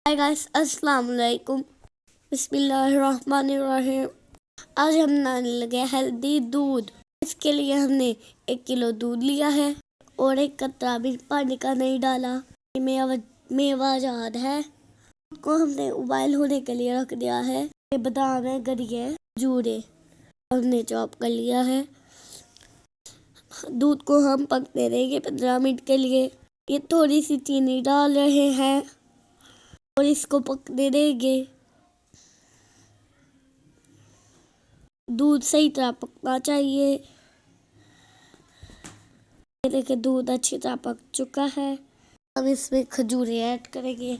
Hi guys, अस्सलाम वालेकुम। बिस्मिल्लाहिर्रहमानिर्रहीम। आज हम बनाने लगे हेल्दी दूध। इसके लिए हमने 1 किलो दूध लिया है और 1 कतरा भी पानी का नहीं डाला। मेवा जाद है। दूध को हमने उबाइल होने के लिए रख दिया है। ये बादाम है, गरी जूरे हमने चॉप कर लिया है। दूध को हम पकने देंगे 15 मिनट के लिए। ये थोड़ी सी चीनी डाल रहे हैं और इसको पकने देंगे। दूध सही तरह पकना चाहिए। ये देखिए, दूध अच्छी तरह पक चुका है। हम इसमें खजूरें ऐड करेंगे,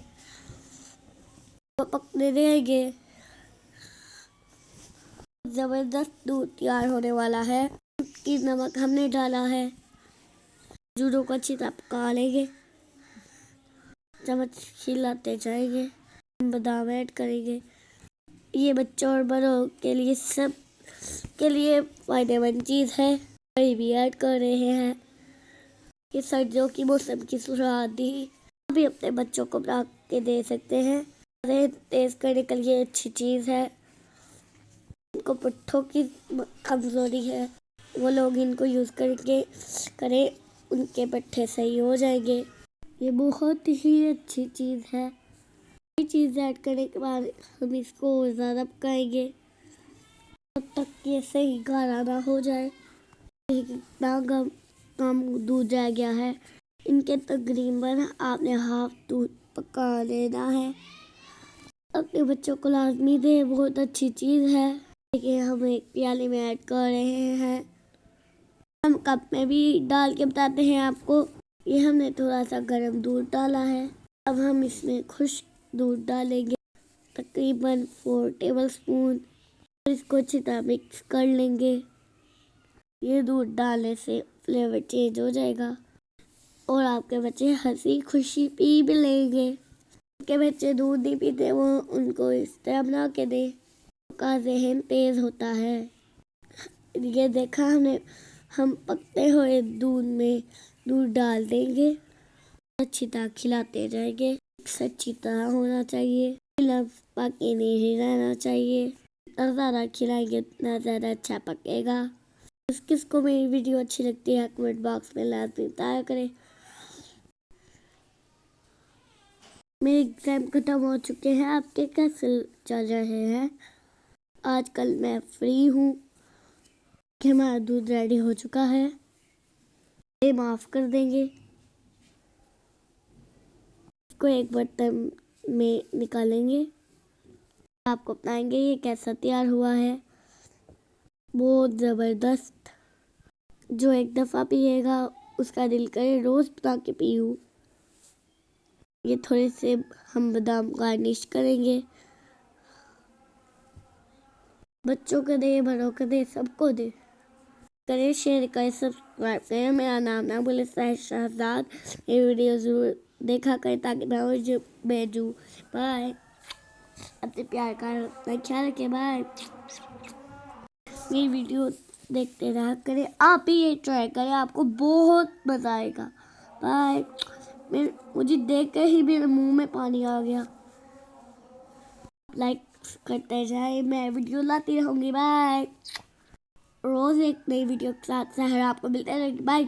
तो पकने देंगे। जबरदस्त दूध तैयार होने वाला है। की नमक हमने डाला है। खजूरों को अच्छी तरह पका लेंगे, चम्मच हिलाते जाएंगे। हम बादाम ऐड करेंगे। ये बच्चों और बड़ों के लिए सब के लिए फायदेमंद चीज़ है। दही भी ऐड कर रहे हैं। ये सर्दियों की मौसम की शुरुआत दी भी अपने बच्चों को बना के दे सकते हैं। तेज करने के लिए अच्छी चीज़ है। उनको पुट्ठों की कमजोरी है, वो लोग इनको यूज़ करें, उनके पट्टे सही हो जाएंगे। ये बहुत ही अच्छी चीज़ है। ये चीज़ ऐड करने के बाद हम इसको और ज़्यादा पकाएंगे तब तक ये सही गाढ़ा ना हो जाए। इतना कम दूध रह गया है। इनके तकरीबन आपने हाफ दूध पका लेना है। अपने बच्चों को लाजमी दे, बहुत अच्छी चीज़ है। देखिए, हम एक प्याले में ऐड कर रहे हैं। हम कप में भी डाल के बताते हैं आपको। ये हमने थोड़ा सा गर्म दूध डाला है। अब हम इसमें खुश्क दूध डालेंगे, तकरीबन 4 टेबलस्पून। इसको अच्छी तरह मिक्स कर लेंगे। ये दूध डालने से फ्लेवर चेंज हो जाएगा और आपके बच्चे हंसी खुशी पी भी लेंगे। के बच्चे दूध नहीं पीते, वो उनको इस तरह बना के दें, उनका जहन तेज होता है। ये देखा हमने, हम पकते हुए दूध में दूध डाल देंगे, अच्छी तरह खिलाते जाएंगे। अच्छी तरह होना चाहिए, पके नहीं रहना चाहिए। जितना ज़्यादा खिलाएंगे उतना ज़्यादा अच्छा पकेगा। किसको मेरी वीडियो अच्छी लगती है कमेंट बॉक्स में लाजमी बताया करें। मेरे एग्ज़ाम खत्म हो चुके हैं। आपके कैसे चल रहे हैं? आजकल मैं फ्री हूँ कि हमारा दूध रेडी हो चुका है। ये माफ़ कर देंगे। इसको एक बर्तन में निकालेंगे, आपको बताएंगे ये कैसा तैयार हुआ है। बहुत ज़बरदस्त। जो एक दफ़ा पिएगा उसका दिल करे रोज़ बना के पीऊँ। ये थोड़े से हम बादाम गार्निश करेंगे। बच्चों को दे, बड़ों को दे, सबको दे। करें, शेयर करें, सब्सक्राइब करें। मेरा नाम ना बोले शहजाद। ये वीडियो ज़रूर देखा करें ताकि मैं भेजूँ। बाय। अपने प्यार का अपना ख्याल रखें। बाय। मेरी वीडियो देखते रहा करें। आप भी ये ट्राई करें, आपको बहुत मज़ा आएगा। बाय। मुझे देख कर ही मेरे मुंह में पानी आ गया। लाइक करते जाए, मैं वीडियो लाती रहूँगी। बाय। रोज़ एक नई वीडियो के साथ सहरा आपको मिलते रहेगी। बाय।